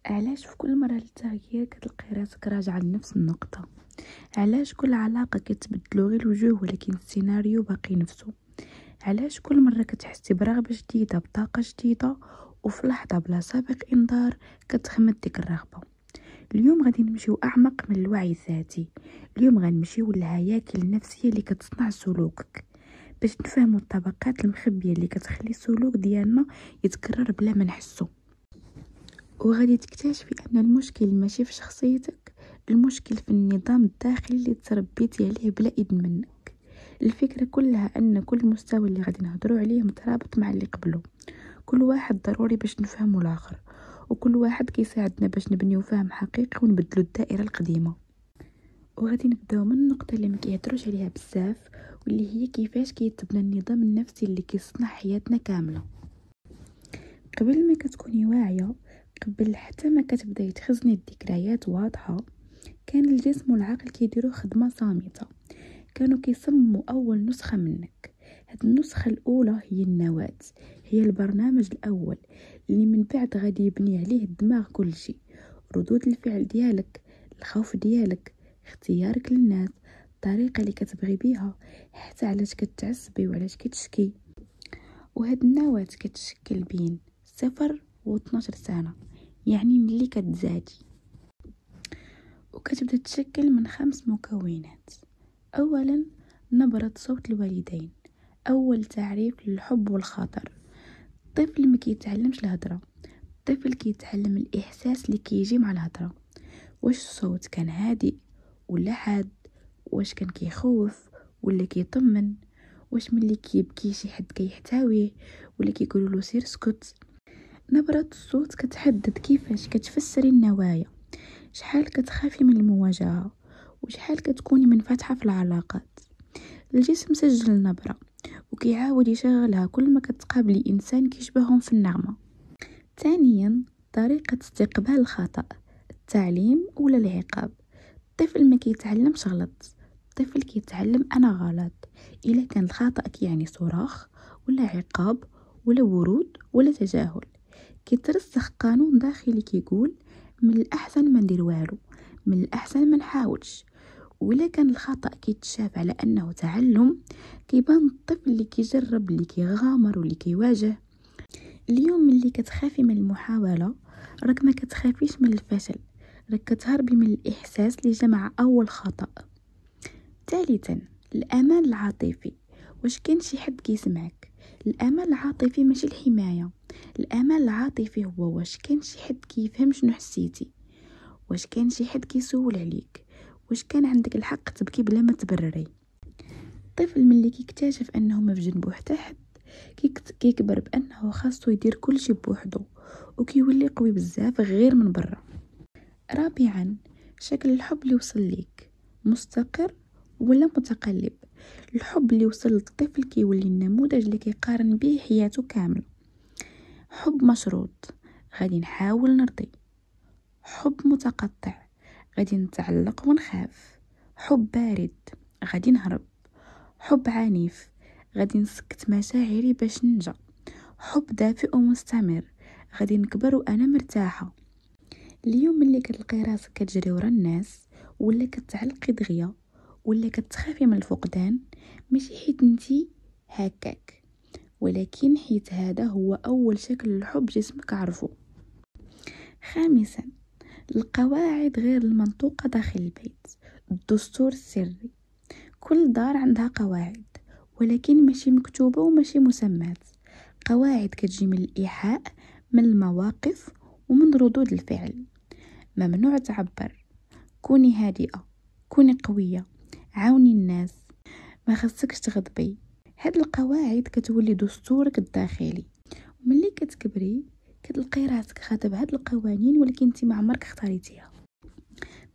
علاش في كل مرة للتغيير كتلقى راسك راجعة لنفس النقطة؟ علاش كل علاقة كتبدلو غير الوجوه ولكن السيناريو باقي نفسه؟ علاش كل مرة كتحسي برغبة جديدة بطاقة جديدة وفي لحظة بلا سابق انذار كتخمد ديك الرغبة؟ اليوم غادي نمشيو اعمق من الوعي الذاتي. اليوم غنمشيو للهياكل النفسية اللي كتصنع سلوكك باش نفهمو الطبقات المخبية اللي كتخلي السلوك ديالنا يتكرر بلا ما نحسو. وغادي تكتشفي ان المشكل ماشي في شخصيتك، المشكل في النظام الداخلي اللي تربيتي عليه بلا اذن منك. الفكرة كلها ان كل مستوى اللي غادي نهضروا عليه مترابط مع اللي قبله، كل واحد ضروري باش نفهموا الاخر، وكل واحد كيساعدنا باش نبنيو فهم حقيقي ونبدلو الدائرة القديمة. وغادي نبداو من النقطة اللي مكيهضروش عليها بزاف، واللي هي كيفاش كيتبنى النظام النفسي اللي كيصنع حياتنا كاملة. قبل ما كتكوني واعية، قبل حتى ما كتبداي تخزني الذكريات واضحة، كان الجسم والعقل كيديروا خدمة صامتة. كانوا كيصمموا أول نسخة منك. هاد النسخة الأولى هي النواة، هي البرنامج الأول اللي من بعد غادي يبني عليه الدماغ كل شيء. ردود الفعل ديالك، الخوف ديالك، اختيارك للناس، الطريقة اللي كتبغي بيها، حتى علاش كتعصبي وعلاش كتشكي. وهاد النواة كتشكل بين 0 و 12 سنة، يعني ملي كتزادي، وكتبدا تشكل من 5 مكونات. اولا نبرة صوت الوالدين، اول تعريف للحب والخطر. الطفل ما كيتعلمش الهضره، الطفل كيتعلم الاحساس اللي كيجي مع الهضره. واش الصوت كان هادئ ولا حاد؟ واش كان كيخوف ولا كيطمن؟ واش ملي كيبكي شي حد كيحتويه ولا كيقولوا له سير اسكت؟ نبرة الصوت كتحدد كيفاش كتفسري النوايا، شحال كتخافي من المواجهة وشحال كتكوني منفتحة في العلاقات. الجسم سجل النبرة وكيعاود يشغلها كل ما كتقابلي انسان كيشبههم في النغمة. ثانيا طريقة استقبال الخطأ، التعليم ولا العقاب. الطفل ما كيتعلمش غلط، الطفل كيتعلم انا غلط. الا كان الخطأ كيعني صراخ ولا عقاب ولا ورود ولا تجاهل، كيترسخ قانون داخلي كيقول من الاحسن ما ندير والو، من الاحسن ما نحاولش. ولا كان الخطأ كيتشاف على انه تعلم، كيبان الطفل اللي كيجرب، اللي كيغامر واللي كيواجه. اليوم اللي كتخافي من المحاولة، راك ما كتخافيش من الفشل، راك كتهربي من الاحساس اللي جمع اول خطأ. ثالثا الامان العاطفي. واش كان شي حد كيسمعك؟ الامان العاطفي ماشي الحماية، الامان العاطفي هو واش كان شي حد كيفهم شنو حسيتي، واش كان شي حد كيسول عليك، واش كان عندك الحق تبكي بلا ما تبرري. الطفل ملي كيكتشف انه ما في جنبو حتى حد، كيكبر بانه خاصو يدير كل شي بوحدو، وكيولي قوي بزاف غير من برا. رابعا شكل الحب اللي وصل ليك، مستقر ولا متقلب. الحب اللي وصل للطفل كيولي النموذج اللي كيقارن به حياته كامله. حب مشروط، غادي نحاول نرضي. حب متقطع، غادي نتعلق ونخاف. حب بارد، غادي نهرب. حب عنيف، غادي نسكت مشاعري باش ننجا. حب دافئ ومستمر، غادي نكبر وانا مرتاحه. اليوم اللي كتلقي راسك كتجري ورا الناس، ولا كتعلقي دغيا، ولا كتخافي من الفقدان، ماشي حيت انتي هكاك، ولكن حيت هذا هو اول شكل للحب جسمك عرفه. خامسا القواعد غير المنطوقة داخل البيت، الدستور السري. كل دار عندها قواعد، ولكن ماشي مكتوبة وماشي مسمات. قواعد كتجي من الإيحاء، من المواقف ومن ردود الفعل. ممنوع تعبر، كوني هادئة، كوني قوية، عاوني الناس، ما خصكش تغضبي. هاد القواعد كتولي دستورك الداخلي. وملي كتكبري كتلقي راسك خاطب هاد القوانين، ولكن انت ما عمرك اختاريتيها.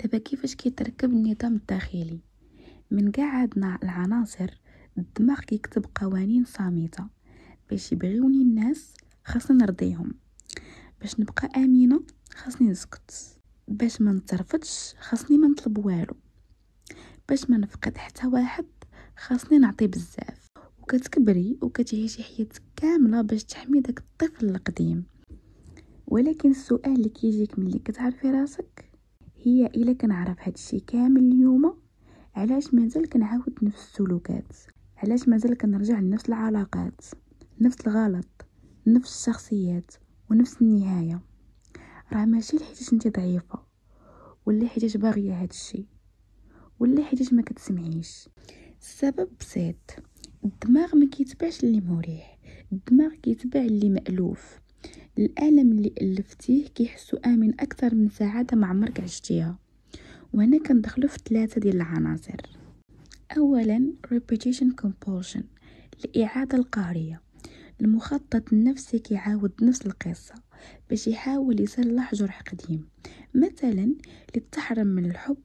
دابا كيفاش كيتركب النظام الداخلي؟ من قاع هاد العناصر الدماغ كيكتب قوانين صامتة. باش يبغيوني الناس خاصني نرضيهم، باش نبقى امينه خاصني نسكت، باش ما نترفضش خاصني ما نطلب والو، باش ما نفقد حتى واحد خاصني نعطي بزاف. وكتكبري وكتعيشي حياتك كامله باش تحمي داك الطفل القديم. ولكن السؤال اللي كيجيك ملي كتعرفي راسك هي الا كنعرف هادشي كامل اليوم، علاش مازال كنعاود نفس السلوكات؟ علاش مازال كنرجع لنفس العلاقات، نفس الغلط، نفس الشخصيات ونفس النهايه؟ راه ماشي حيت انت ضعيفه، ولا حيت باغيه هادشي، ولا حيت ما كتسمعيش. السبب بسيط، الدماغ ما كيتبعش اللي مريح، الدماغ كيتبع اللي مألوف. الالم اللي الفتيه كيحسو امن اكثر من سعاده ما عمرك عشتيها. وهنا كندخلو في 3 ديال العناصر. اولا repetition compulsion، الاعاده القهريه. المخطط النفسي كيعاود نفس القصه باش يحاول يصلح جرح قديم. مثلا للتحرم من الحب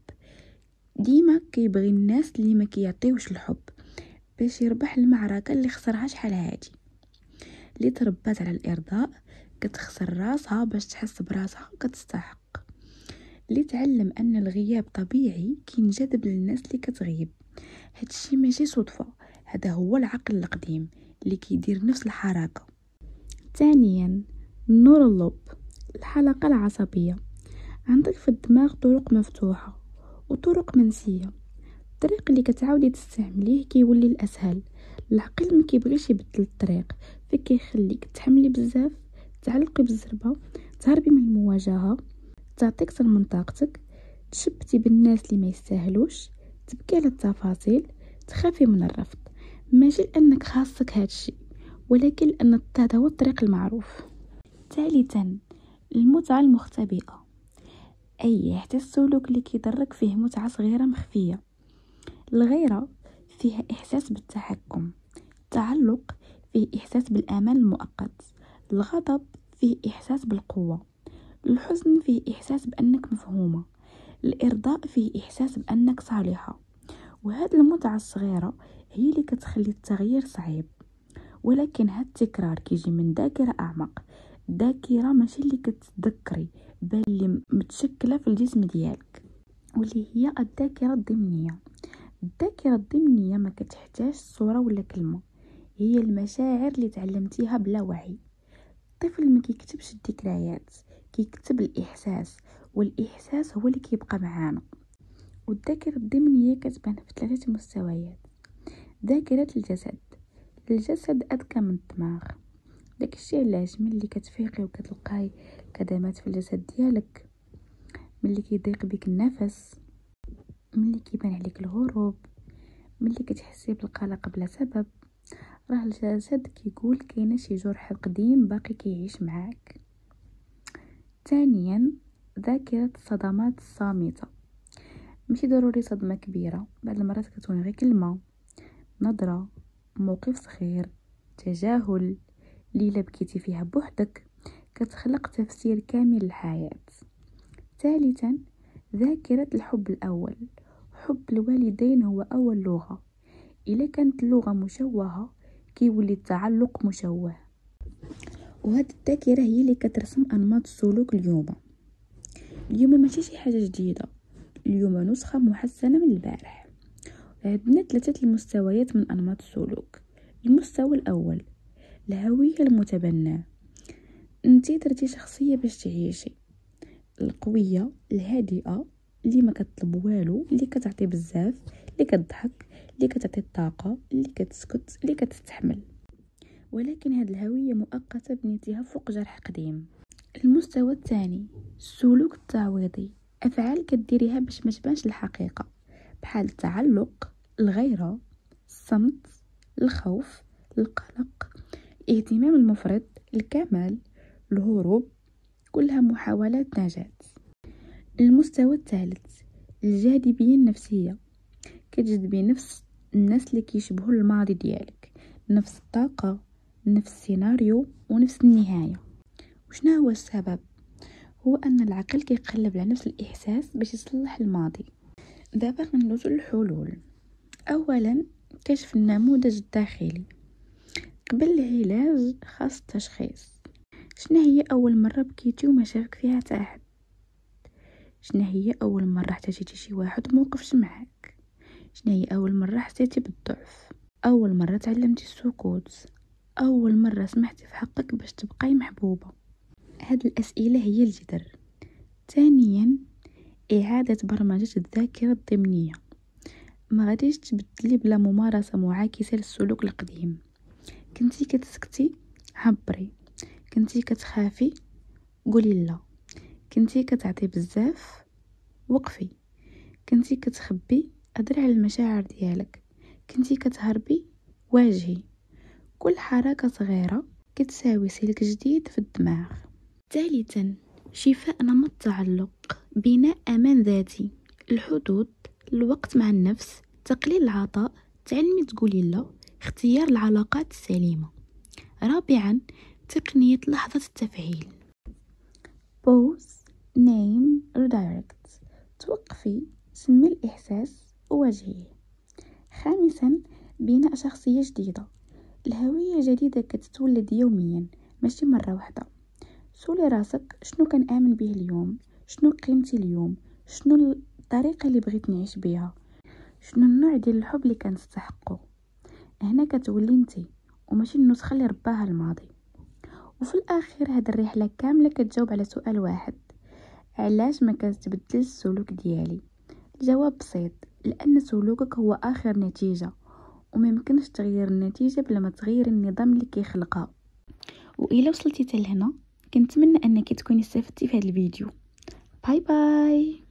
ديما كيبغي الناس اللي ما كيعطيوش الحب باش يربح المعركه اللي خسرها شحال هادي. اللي تربات على الارضاء كتخسر راسها باش تحس براسها وكتستحق. اللي تعلم ان الغياب طبيعي كينجذب للناس اللي كتغيب. هادشي ماشي صدفه، هذا هو العقل القديم اللي كيدير نفس الحركه. ثانيا النورولوب، الحلقه العصبيه. عندك في الدماغ طرق مفتوحه وطرق منسيه. الطريق اللي كتعاودي تستعمليه كيولي الاسهل. العقل ما كيبغيش يبدل الطريق، فكيخليك تحملي بزاف، تعلقي بالزربه، تهربي من المواجهه، تعطي اكثر من طاقتك، تشبتي بالناس اللي ما يستاهلوش، تبكي على التفاصيل، تخافي من الرفض. ماشي لانك خاصك هادشي، ولكن لان هذا هو الطريق المعروف. ثالثا المتعه المختبئه، اي حتى السلوك اللي كيضرك فيه متعه صغيره مخفيه. الغيره فيها احساس بالتحكم، التعلق فيه احساس بالامان المؤقت، الغضب فيه احساس بالقوه، الحزن فيه احساس بانك مفهومه، الارضاء فيه احساس بانك صالحه. وهاد المتعه الصغيره هي اللي كتخلي التغيير صعيب. ولكن هاد التكرار كيجي من ذاكره اعمق، ذاكره ماشي اللي كتذكري بل اللي متشكله في الجسم ديالك، واللي هي الذاكره الضمنيه. الذاكره الضمنيه ما كتحتاج صوره ولا كلمه، هي المشاعر اللي تعلمتيها بلا وعي. الطفل ما كيكتبش الذكريات، كيكتب الاحساس، والاحساس هو اللي كيبقى معانا. والذاكره الضمنيه كتبان في 3 مستويات. ذاكره الجسد، الجسد اذكى من الدماغ. داكشي علاش ملي كتفيقي وكتلقاي كدمات في الجسد ديالك، ملي كيضيق بك النفس، ملي كيبان عليك الهروب، ملي كتحسي بالقلق بلا سبب، راه الجسد كيقول كاينه شي جرح قديم باقي كيعيش معاك. ثانيا ذاكره الصدمات الصامته، ماشي ضروري صدمه كبيره، بعض المرات كتكون غير كلمه، نظره، موقف صغير، تجاهل، ليله بكيتي فيها بوحدك، كتخلق تفسير كامل للحياه. ثالثا ذاكره الحب الاول، حب الوالدين هو اول لغه. الا كانت اللغه مشوهه كيولي التعلق مشوه. وهاد الذاكره هي اللي كترسم انماط السلوك اليوم. ماشي شي حاجه جديده، اليوم نسخه محسنه من البارح. عندنا 3 المستويات من انماط السلوك. المستوى الاول الهويه المتبناه، انتي درتي شخصيه باش تعيشي، القويه الهادئه اللي ما كتطلب والو، اللي كتعطي بزاف، اللي كتضحك، اللي كتعطي الطاقه، اللي كتسكت، اللي كتستحمل. ولكن هاد الهويه مؤقته بنيتيها فوق جرح قديم. المستوى الثاني السلوك التعويضي، افعال كديريها باش ما تبانش الحقيقه، بحال التعلق، الغيره، الصمت، الخوف، القلق، الاهتمام المفرط، الكمال، الهروب، كلها محاولات نجاة. المستوى الثالث الجاذبيه النفسيه، كتجذبي نفس الناس اللي كيشبهوا الماضي ديالك، نفس الطاقه، نفس السيناريو ونفس النهايه. وشنا هو السبب؟ هو ان العقل كيقلب على نفس الاحساس باش يصلح الماضي. دابا غندوزو للحلول. اولا كشف النموذج الداخلي. قبل العلاج خاص التشخيص. شنا هي اول مره بكيتي وما شافك فيها حتى احد؟ شنا هي اول مره احتاجيتي شي واحد موقفش معاك؟ شنا هي اول مره حسيتي بالضعف؟ اول مره تعلمتي السكوت؟ اول مره سمحتي في حقك باش تبقاي محبوبه؟ هاد الأسئلة هي الجدر. ثانيا، إعادة برمجة الذاكرة الضمنية. ما غاديش تبدلي بلا ممارسة معاكسة للسلوك القديم. كنتي كتسكتي، عبري. كنتي كتخافي، قولي لا. كنتي كتعطي بزاف، وقفي. كنتي كتخبي، هضري على المشاعر ديالك. كنتي كتهربي، واجهي. كل حركة صغيرة كتساوي سلك جديد في الدماغ. ثالثا، شفاء نمط التعلق، بناء أمان ذاتي، الحدود، الوقت مع النفس، تقليل العطاء، تعلمي تقولي لا، اختيار العلاقات السليمة. رابعا، تقنية لحظة التفعيل. pause, name, redirect. توقفي، سمي الإحساس وواجهيه. خامسا، بناء شخصية جديدة. الهوية جديدة كتتولد يوميا، ماشي مرة واحدة. سولي راسك، شنو كان آمن به اليوم؟ شنو قيمتي اليوم؟ شنو الطريقة اللي بغيت نعيش بها؟ شنو النوع ديال الحب اللي كنستحقه؟ هنا كتولي انتي، وماشي النسخة اللي رباها الماضي. وفي الاخير هاد الرحلة كاملة كتجاوب على سؤال واحد: علاش ما كتبدلش السلوك ديالي؟ الجواب بسيط: لان سلوكك هو اخر نتيجة، وما يمكنش تغير النتيجة بلا ما تغير النظام اللي كيخلقها. وإلا وصلتي حتى لهنا، كنتمنى انك تكوني استفدتي في هذا الفيديو. باي باي.